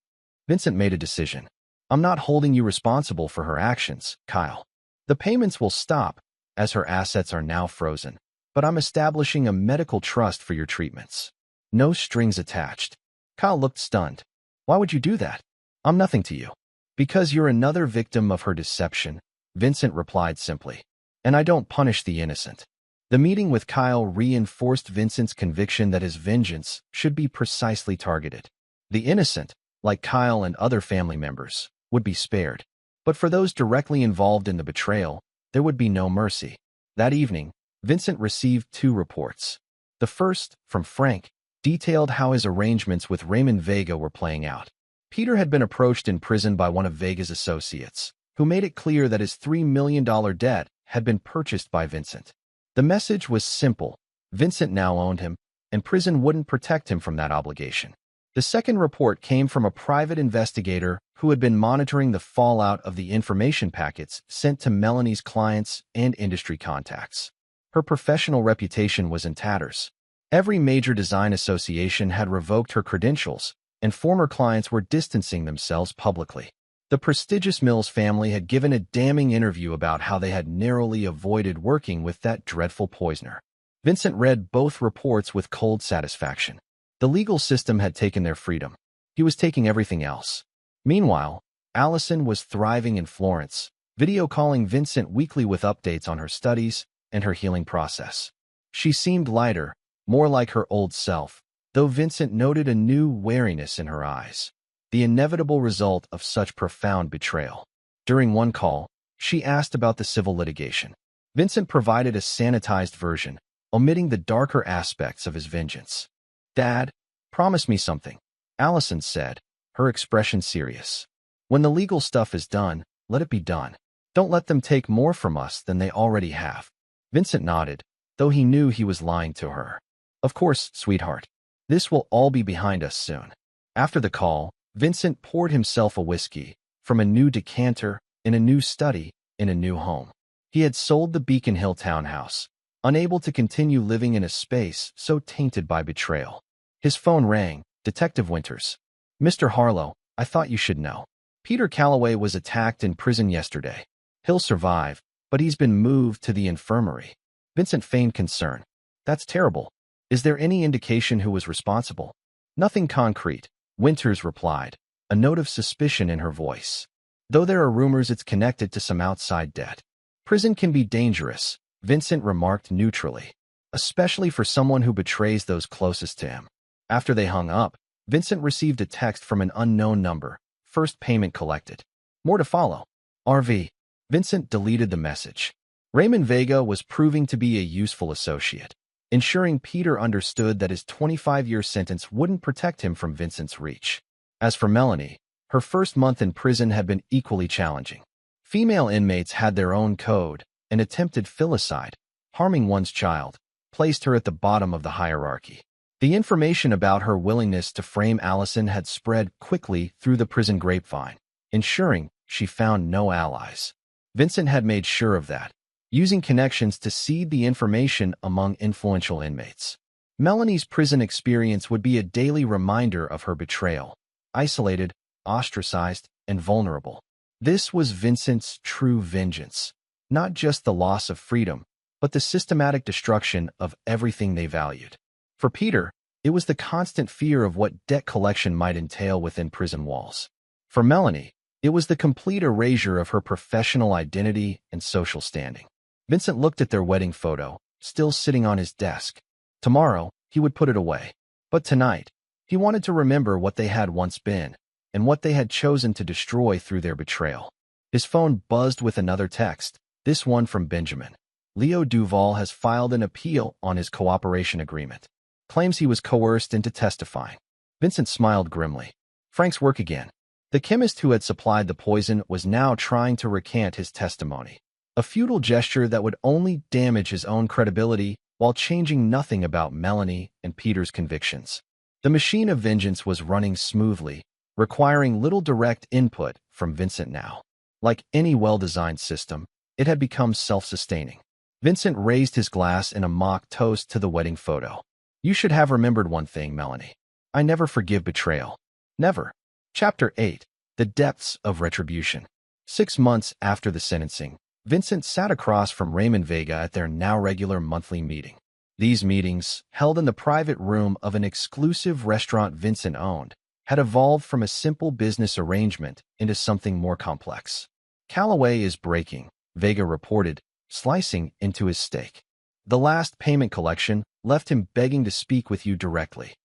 Vincent made a decision. I'm not holding you responsible for her actions, Kyle. The payments will stop, as her assets are now frozen, but I'm establishing a medical trust for your treatments. No strings attached. Kyle looked stunned. Why would you do that? I'm nothing to you. Because you're another victim of her deception, Vincent replied simply. And I don't punish the innocent. The meeting with Kyle reinforced Vincent's conviction that his vengeance should be precisely targeted. The innocent, like Kyle and other family members, would be spared. But for those directly involved in the betrayal, there would be no mercy. That evening, Vincent received 2 reports. The first, from Frank, detailed how his arrangements with Raymond Vega were playing out. Peter had been approached in prison by one of Vega's associates, who made it clear that his $3 million debt had been purchased by Vincent. The message was simple. Vincent now owned him, and prison wouldn't protect him from that obligation. The second report came from a private investigator who had been monitoring the fallout of the information packets sent to Melanie's clients and industry contacts. Her professional reputation was in tatters. Every major design association had revoked her credentials, and former clients were distancing themselves publicly. The prestigious Mills family had given a damning interview about how they had narrowly avoided working with that dreadful poisoner. Vincent read both reports with cold satisfaction. The legal system had taken their freedom. He was taking everything else. Meanwhile, Allison was thriving in Florence, video calling Vincent weekly with updates on her studies and her healing process. She seemed lighter, more like her old self, though Vincent noted a new wariness in her eyes. The inevitable result of such profound betrayal. During one call, she asked about the civil litigation. Vincent provided a sanitized version, omitting the darker aspects of his vengeance. Dad, promise me something, Allison said, her expression serious. When the legal stuff is done, let it be done. Don't let them take more from us than they already have. Vincent nodded, though he knew he was lying to her. Of course, sweetheart. This will all be behind us soon. After the call, Vincent poured himself a whiskey, from a new decanter, in a new study, in a new home. He had sold the Beacon Hill townhouse, unable to continue living in a space so tainted by betrayal. His phone rang. Detective Winters. Mr. Harlow, I thought you should know. Peter Calloway was attacked in prison yesterday. He'll survive, but he's been moved to the infirmary. Vincent feigned concern. That's terrible. Is there any indication who was responsible? Nothing concrete, Winters replied, a note of suspicion in her voice. Though there are rumors it's connected to some outside debt. Prison can be dangerous, Vincent remarked neutrally, especially for someone who betrays those closest to him. After they hung up, Vincent received a text from an unknown number. First payment collected. More to follow. RV. Vincent deleted the message. Raymond Vega was proving to be a useful associate, ensuring Peter understood that his 25-year sentence wouldn't protect him from Vincent's reach. As for Melanie, her first month in prison had been equally challenging. Female inmates had their own code, and attempted filicide, harming one's child, placed her at the bottom of the hierarchy. The information about her willingness to frame Allison had spread quickly through the prison grapevine, ensuring she found no allies. Vincent had made sure of that, using connections to seed the information among influential inmates. Melanie's prison experience would be a daily reminder of her betrayal, isolated, ostracized, and vulnerable. This was Vincent's true vengeance, not just the loss of freedom, but the systematic destruction of everything they valued. For Peter, it was the constant fear of what debt collection might entail within prison walls. For Melanie, it was the complete erasure of her professional identity and social standing. Vincent looked at their wedding photo, still sitting on his desk. Tomorrow, he would put it away. But tonight, he wanted to remember what they had once been, and what they had chosen to destroy through their betrayal. His phone buzzed with another text, this one from Benjamin. Leo Duval has filed an appeal on his cooperation agreement. Claims he was coerced into testifying. Vincent smiled grimly. Frank's work again. The chemist who had supplied the poison was now trying to recant his testimony. A futile gesture that would only damage his own credibility while changing nothing about Melanie and Peter's convictions. The machine of vengeance was running smoothly, requiring little direct input from Vincent now. Like any well-designed system, it had become self-sustaining. Vincent raised his glass in a mock toast to the wedding photo. You should have remembered one thing, Melanie. I never forgive betrayal. Never. Chapter 8. The Depths of Retribution. 6 months after the sentencing, Vincent sat across from Raymond Vega at their now regular monthly meeting. These meetings, held in the private room of an exclusive restaurant Vincent owned, had evolved from a simple business arrangement into something more complex. "Callaway is breaking," Vega reported, slicing into his steak. "The last payment collection left him begging to speak with you directly."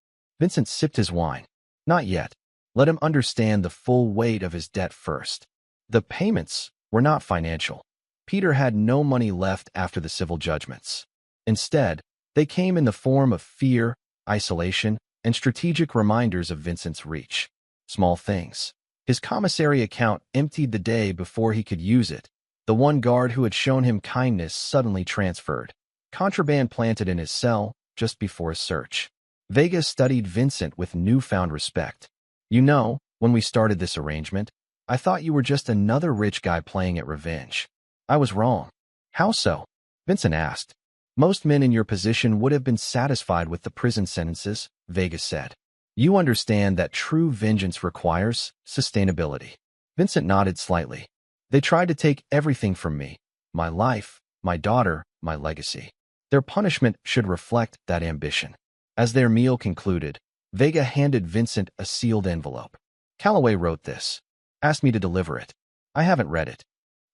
Vincent sipped his wine. "Not yet. Let him understand the full weight of his debt first." The payments were not financial. Peter had no money left after the civil judgments. Instead, they came in the form of fear, isolation, and strategic reminders of Vincent's reach. Small things. His commissary account emptied the day before he could use it. The one guard who had shown him kindness suddenly transferred. Contraband planted in his cell just before a search. Vega studied Vincent with newfound respect. "You know, when we started this arrangement, I thought you were just another rich guy playing at revenge. I was wrong." "How so?" Vincent asked. "Most men in your position would have been satisfied with the prison sentences," Vega said. "You understand that true vengeance requires sustainability." Vincent nodded slightly. "They tried to take everything from me, my life, my daughter, my legacy. Their punishment should reflect that ambition." As their meal concluded, Vega handed Vincent a sealed envelope. "Callaway wrote this. Asked me to deliver it. I haven't read it."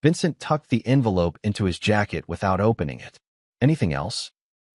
Vincent tucked the envelope into his jacket without opening it. "Anything else?"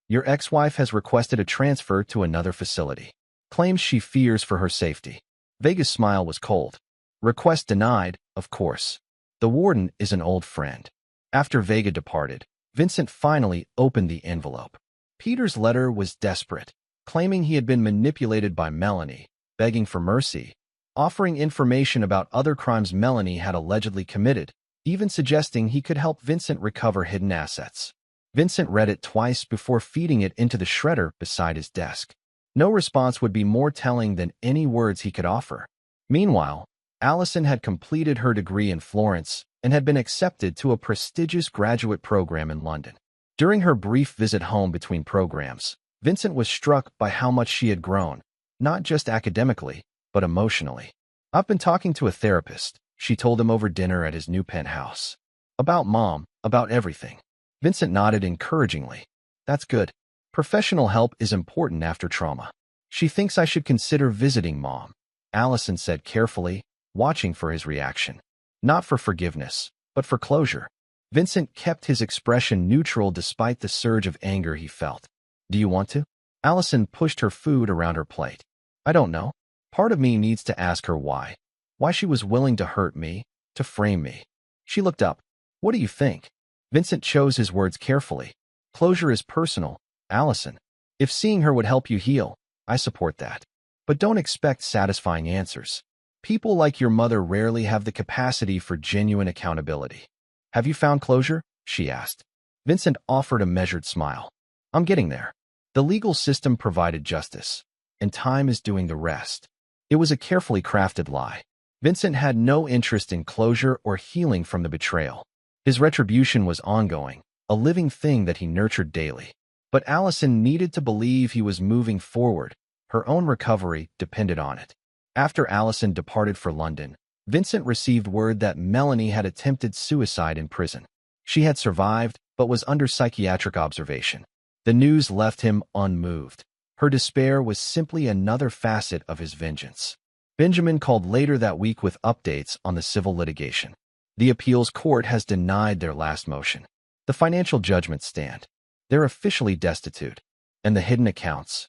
"Your ex-wife has requested a transfer to another facility. Claims she fears for her safety." Vega's smile was cold. "Request denied, of course. The warden is an old friend." After Vega departed, Vincent finally opened the envelope. Peter's letter was desperate, claiming he had been manipulated by Melanie, begging for mercy, offering information about other crimes Melanie had allegedly committed, even suggesting he could help Vincent recover hidden assets. Vincent read it twice before feeding it into the shredder beside his desk. No response would be more telling than any words he could offer. Meanwhile, Allison had completed her degree in Florence and had been accepted to a prestigious graduate program in London. During her brief visit home between programs, Vincent was struck by how much she had grown, not just academically, but emotionally. "I've been talking to a therapist," she told him over dinner at his new penthouse. "About Mom, about everything." Vincent nodded encouragingly. "That's good. Professional help is important after trauma. She thinks I should consider visiting Mom," Allison said carefully, watching for his reaction. Not for forgiveness, but for closure. Vincent kept his expression neutral despite the surge of anger he felt. "Do you want to?" Allison pushed her food around her plate. "I don't know. Part of me needs to ask her why. Why she was willing to hurt me, to frame me." She looked up. "What do you think?" Vincent chose his words carefully. "Closure is personal, Allison. If seeing her would help you heal, I support that. But don't expect satisfying answers. People like your mother rarely have the capacity for genuine accountability." "Have you found closure?" she asked. Vincent offered a measured smile. "I'm getting there. The legal system provided justice, and time is doing the rest." It was a carefully crafted lie. Vincent had no interest in closure or healing from the betrayal. His retribution was ongoing, a living thing that he nurtured daily. But Allison needed to believe he was moving forward. Her own recovery depended on it. After Allison departed for London, Vincent received word that Melanie had attempted suicide in prison. She had survived, but was under psychiatric observation. The news left him unmoved. Her despair was simply another facet of his vengeance. Benjamin called later that week with updates on the civil litigation. The appeals court has denied their last motion. The financial judgments stand. They're officially destitute. "And the hidden accounts?"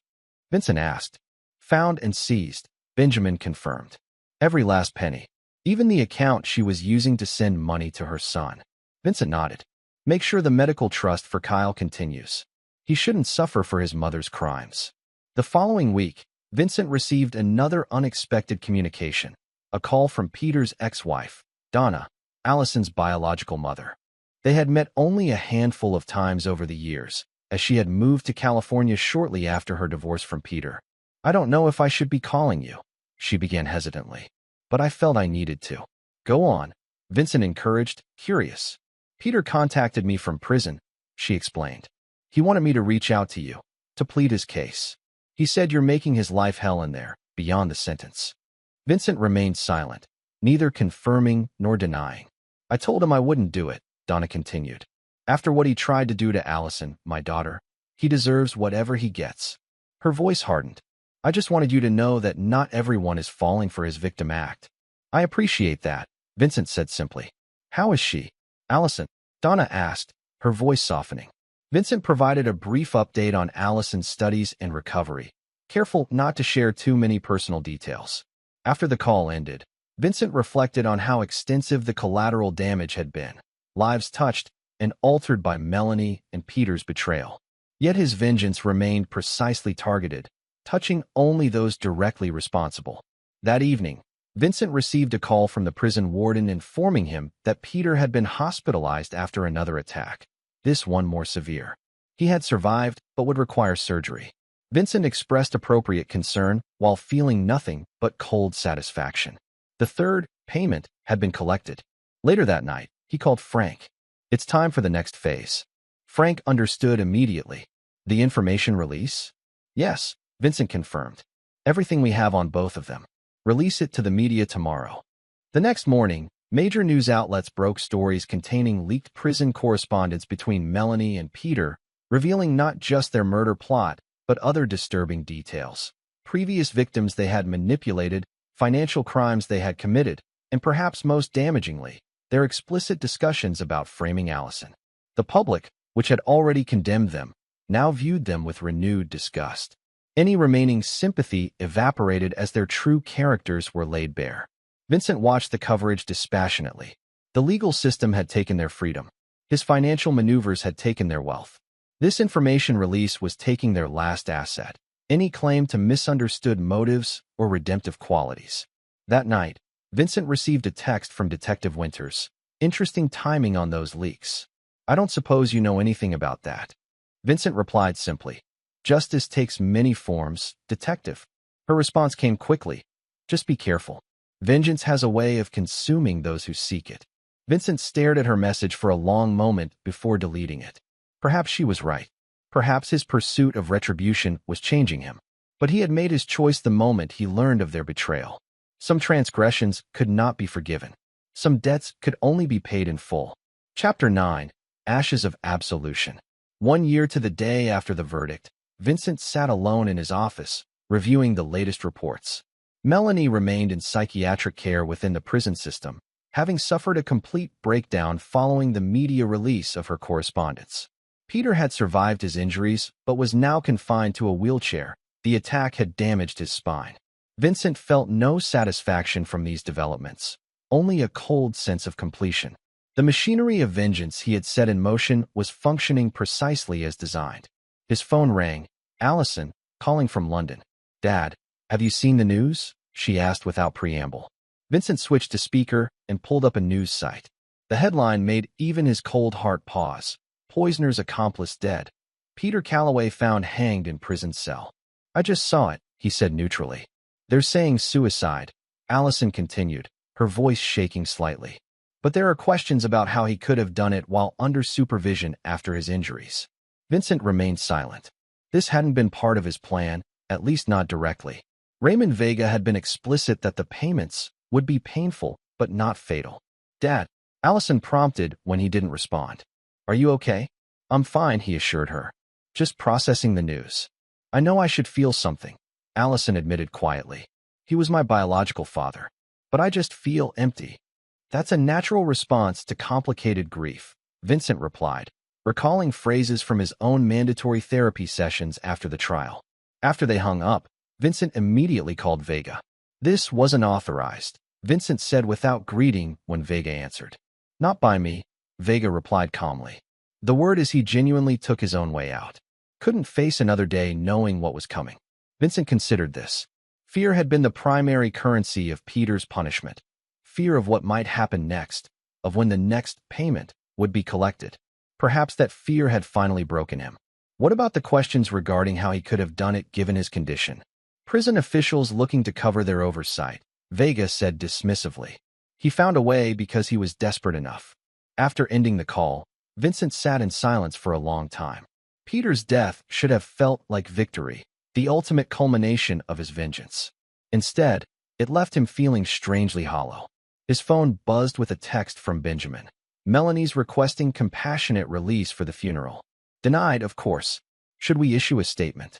Vincent asked. "Found and seized," Benjamin confirmed. "Every last penny. Even the account she was using to send money to her son." Vincent nodded. "Make sure the medical trust for Kyle continues. He shouldn't suffer for his mother's crimes." The following week, Vincent received another unexpected communication, a call from Peter's ex-wife, Donna, Allison's biological mother. They had met only a handful of times over the years, as she had moved to California shortly after her divorce from Peter. "I don't know if I should be calling you," she began hesitantly, "but I felt I needed to." "Go on," Vincent encouraged, curious. "Peter contacted me from prison," she explained. "He wanted me to reach out to you, to plead his case." He said you're making his life hell in there, beyond the sentence. Vincent remained silent, neither confirming nor denying. I told him I wouldn't do it, Donna continued. After what he tried to do to Allison, my daughter, he deserves whatever he gets. Her voice hardened. I just wanted you to know that not everyone is falling for his victim act. I appreciate that, Vincent said simply. How is she? Allison, Donna asked, her voice softening. Vincent provided a brief update on Allison's studies and recovery, careful not to share too many personal details. After the call ended, Vincent reflected on how extensive the collateral damage had been, lives touched and altered by Melanie and Peter's betrayal. Yet his vengeance remained precisely targeted, touching only those directly responsible. That evening, Vincent received a call from the prison warden informing him that Peter had been hospitalized after another attack, this one more severe. He had survived, but would require surgery. Vincent expressed appropriate concern while feeling nothing but cold satisfaction. The third payment had been collected. Later that night, he called Frank. It's time for the next phase. Frank understood immediately. The information release? Yes, Vincent confirmed. Everything we have on both of them. Release it to the media tomorrow. The next morning, major news outlets broke stories containing leaked prison correspondence between Melanie and Peter, revealing not just their murder plot, but other disturbing details. Previous victims they had manipulated, financial crimes they had committed, and perhaps most damagingly, their explicit discussions about framing Allison. The public, which had already condemned them, now viewed them with renewed disgust. Any remaining sympathy evaporated as their true characters were laid bare. Vincent watched the coverage dispassionately. The legal system had taken their freedom. His financial maneuvers had taken their wealth. This information release was taking their last asset, any claim to misunderstood motives or redemptive qualities. That night, Vincent received a text from Detective Winters. Interesting timing on those leaks. I don't suppose you know anything about that. Vincent replied simply. Justice takes many forms, Detective. Her response came quickly. Just be careful. Vengeance has a way of consuming those who seek it. Vincent stared at her message for a long moment before deleting it. Perhaps she was right. Perhaps his pursuit of retribution was changing him. But he had made his choice the moment he learned of their betrayal. Some transgressions could not be forgiven. Some debts could only be paid in full. Chapter 9. Ashes of Absolution. 1 year to the day after the verdict, Vincent sat alone in his office, reviewing the latest reports. Melanie remained in psychiatric care within the prison system, having suffered a complete breakdown following the media release of her correspondence. Peter had survived his injuries, but was now confined to a wheelchair. The attack had damaged his spine. Vincent felt no satisfaction from these developments, only a cold sense of completion. The machinery of vengeance he had set in motion was functioning precisely as designed. His phone rang. Allison, calling from London. Dad, have you seen the news? She asked without preamble. Vincent switched to speaker and pulled up a news site. The headline made even his cold heart pause. Poisoner's accomplice dead. Peter Calloway found hanged in prison cell. I just saw it, he said neutrally. They're saying suicide, Allison continued, her voice shaking slightly. But there are questions about how he could have done it while under supervision after his injuries. Vincent remained silent. This hadn't been part of his plan, at least not directly. Raymond Vega had been explicit that the payments would be painful, but not fatal. Dad, Allison prompted when he didn't respond. Are you okay? I'm fine, he assured her. Just processing the news. I know I should feel something, Allison admitted quietly. He was my biological father. But I just feel empty. That's a natural response to complicated grief, Vincent replied, recalling phrases from his own mandatory therapy sessions after the trial. After they hung up, Vincent immediately called Vega. This wasn't authorized, Vincent said without greeting when Vega answered. Not by me, Vega replied calmly. The word is he genuinely took his own way out. Couldn't face another day knowing what was coming. Vincent considered this. Fear had been the primary currency of Peter's punishment. Fear of what might happen next, of when the next payment would be collected. Perhaps that fear had finally broken him. What about the questions regarding how he could have done it given his condition? Prison officials looking to cover their oversight, Vega said dismissively. He found a way because he was desperate enough. After ending the call, Vincent sat in silence for a long time. Peter's death should have felt like victory, the ultimate culmination of his vengeance. Instead, it left him feeling strangely hollow. His phone buzzed with a text from Benjamin. Melanie's requesting compassionate release for the funeral. Denied, of course. Should we issue a statement?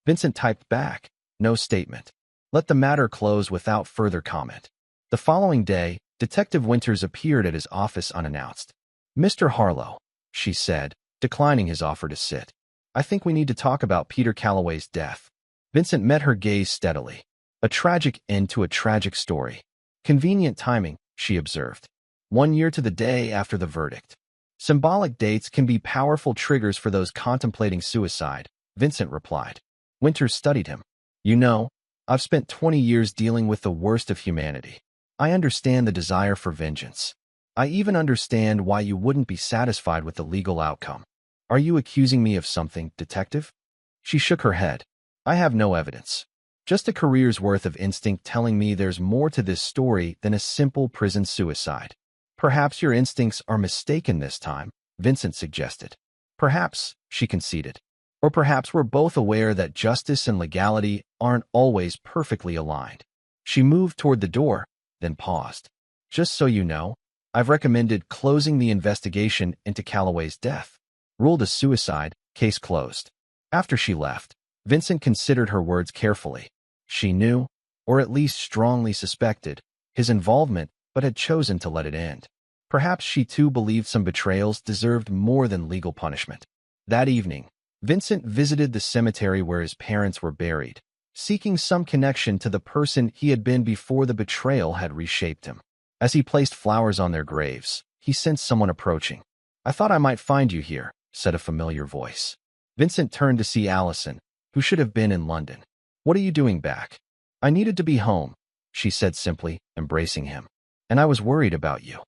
Vincent typed back, no statement. Let the matter close without further comment. The following day, Detective Winters appeared at his office unannounced. Mr. Harlow, she said, declining his offer to sit. I think we need to talk about Peter Calloway's death. Vincent met her gaze steadily. A tragic end to a tragic story. Convenient timing, she observed. 1 year to the day after the verdict. Symbolic dates can be powerful triggers for those contemplating suicide, Vincent replied. Winters studied him. You know, I've spent 20 years dealing with the worst of humanity. I understand the desire for vengeance. I even understand why you wouldn't be satisfied with the legal outcome. Are you accusing me of something, detective? She shook her head. I have no evidence. Just a career's worth of instinct telling me there's more to this story than a simple prison suicide. Perhaps your instincts are mistaken this time, Vincent suggested. Perhaps, she conceded. Or perhaps we're both aware that justice and legality aren't always perfectly aligned. She moved toward the door, then paused. Just so you know, I've recommended closing the investigation into Calloway's death. Ruled a suicide, case closed. After she left, Vincent considered her words carefully. She knew, or at least strongly suspected, his involvement, but had chosen to let it end. Perhaps she too believed some betrayals deserved more than legal punishment. That evening, Vincent visited the cemetery where his parents were buried, seeking some connection to the person he had been before the betrayal had reshaped him. As he placed flowers on their graves, he sensed someone approaching. I thought I might find you here, said a familiar voice. Vincent turned to see Allison, who should have been in London. What are you doing back? I needed to be home, she said simply, embracing him. And I was worried about you.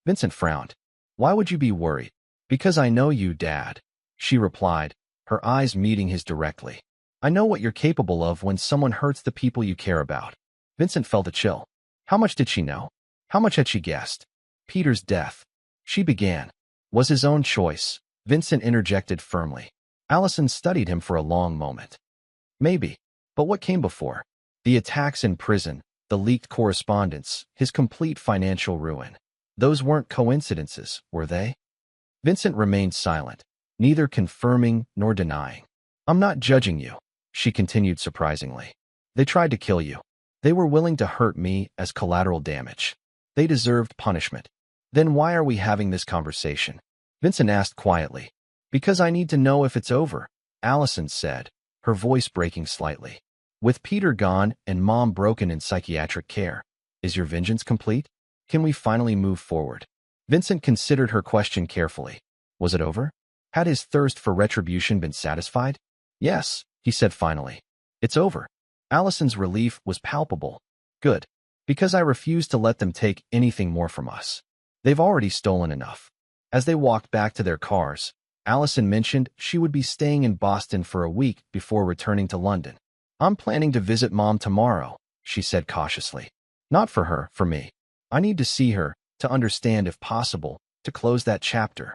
Vincent frowned. Why would you be worried? Because I know you, Dad, she replied, her eyes meeting his directly. I know what you're capable of when someone hurts the people you care about. Vincent felt a chill. How much did she know? How much had she guessed? Peter's death, she began, was his own choice, Vincent interjected firmly. Allison studied him for a long moment. Maybe. But what came before? The attacks in prison, the leaked correspondence, his complete financial ruin. Those weren't coincidences, were they? Vincent remained silent, neither confirming nor denying. I'm not judging you, she continued surprisingly. They tried to kill you. They were willing to hurt me as collateral damage. They deserved punishment. Then why are we having this conversation? Vincent asked quietly. Because I need to know if it's over, Allison said, her voice breaking slightly. With Peter gone and Mom broken in psychiatric care, is your vengeance complete? Can we finally move forward? Vincent considered her question carefully. Was it over? Had his thirst for retribution been satisfied? Yes, he said finally. It's over. Allison's relief was palpable. Good. Because I refuse to let them take anything more from us. They've already stolen enough. As they walked back to their cars, Allison mentioned she would be staying in Boston for a week before returning to London. I'm planning to visit Mom tomorrow, she said cautiously. Not for her, for me. I need to see her, to understand if possible, to close that chapter.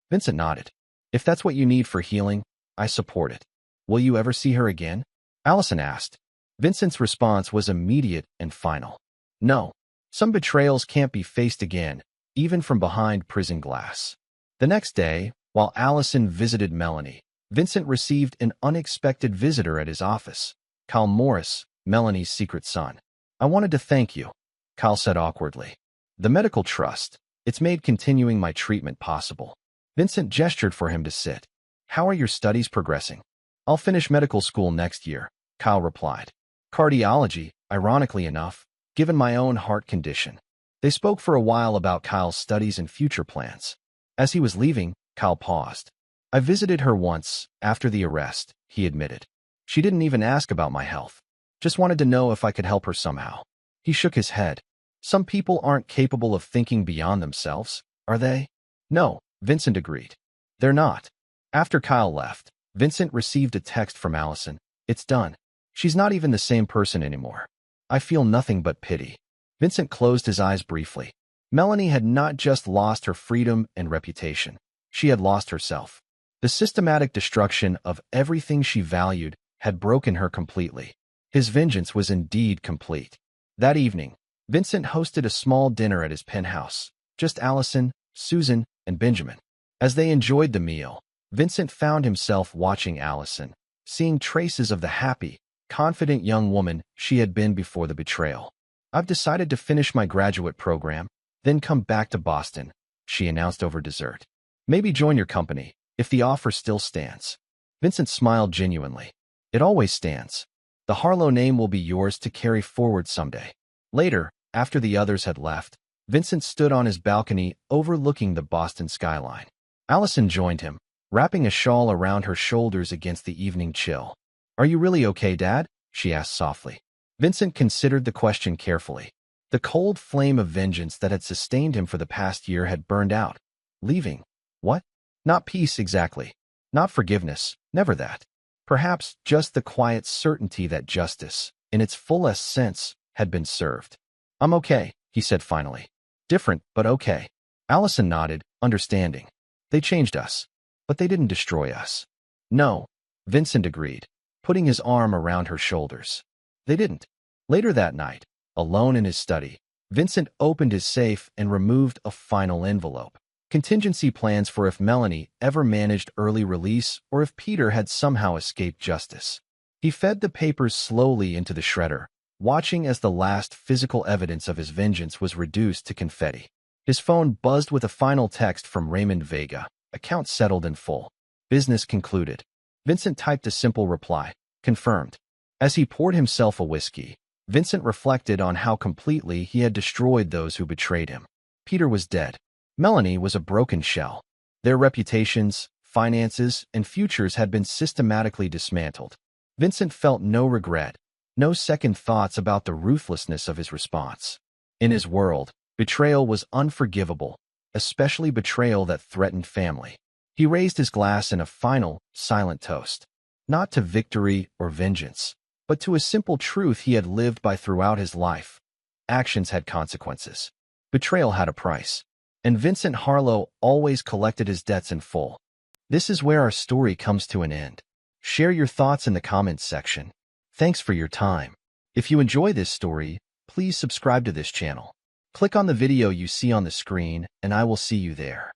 Vincent nodded. If that's what you need for healing, I support it. Will you ever see her again? Allison asked. Vincent's response was immediate and final. No. Some betrayals can't be faced again, even from behind prison glass. The next day, while Allison visited Melanie, Vincent received an unexpected visitor at his office. Kyle Morris, Melanie's secret son. I wanted to thank you, Kyle said awkwardly. The medical trust. It's made continuing my treatment possible. Vincent gestured for him to sit. How are your studies progressing? I'll finish medical school next year, Kyle replied. Cardiology, ironically enough, given my own heart condition. They spoke for a while about Kyle's studies and future plans. As he was leaving, Kyle paused. I visited her once, after the arrest, he admitted. She didn't even ask about my health. Just wanted to know if I could help her somehow. He shook his head. Some people aren't capable of thinking beyond themselves, are they? No, Vincent agreed. They're not. After Kyle left, Vincent received a text from Allison. It's done. She's not even the same person anymore. I feel nothing but pity. Vincent closed his eyes briefly. Melanie had not just lost her freedom and reputation. She had lost herself. The systematic destruction of everything she valued had broken her completely. His vengeance was indeed complete. That evening, Vincent hosted a small dinner at his penthouse. Just Allison, Susan, and Benjamin. As they enjoyed the meal, Vincent found himself watching Allison, seeing traces of the happy, confident young woman she had been before the betrayal. "I've decided to finish my graduate program, then come back to Boston," she announced over dessert. "Maybe join your company, if the offer still stands." Vincent smiled genuinely. "It always stands. The Harlow name will be yours to carry forward someday." Later, after the others had left, Vincent stood on his balcony overlooking the Boston skyline. Allison joined him, wrapping a shawl around her shoulders against the evening chill. "Are you really okay, Dad?" she asked softly. Vincent considered the question carefully. The cold flame of vengeance that had sustained him for the past year had burned out, leaving what? Not peace exactly. Not forgiveness, never that. Perhaps just the quiet certainty that justice, in its fullest sense, had been served. "I'm okay," he said finally. "Different, but okay." Allison nodded, understanding. "They changed us, but they didn't destroy us." "No," Vincent agreed, putting his arm around her shoulders. "They didn't." Later that night, alone in his study, Vincent opened his safe and removed a final envelope. Contingency plans for if Melanie ever managed early release or if Peter had somehow escaped justice. He fed the papers slowly into the shredder, watching as the last physical evidence of his vengeance was reduced to confetti. His phone buzzed with a final text from Raymond Vega. "Account settled in full. Business concluded." Vincent typed a simple reply, "Confirmed." As he poured himself a whiskey, Vincent reflected on how completely he had destroyed those who betrayed him. Peter was dead. Melanie was a broken shell. Their reputations, finances, and futures had been systematically dismantled. Vincent felt no regret, no second thoughts about the ruthlessness of his response. In his world, betrayal was unforgivable, especially betrayal that threatened family. He raised his glass in a final, silent toast, not to victory or vengeance, but to a simple truth he had lived by throughout his life. Actions had consequences. Betrayal had a price. And Vincent Harlow always collected his debts in full. This is where our story comes to an end. Share your thoughts in the comments section. Thanks for your time. If you enjoy this story, please subscribe to this channel. Click on the video you see on the screen, and I will see you there.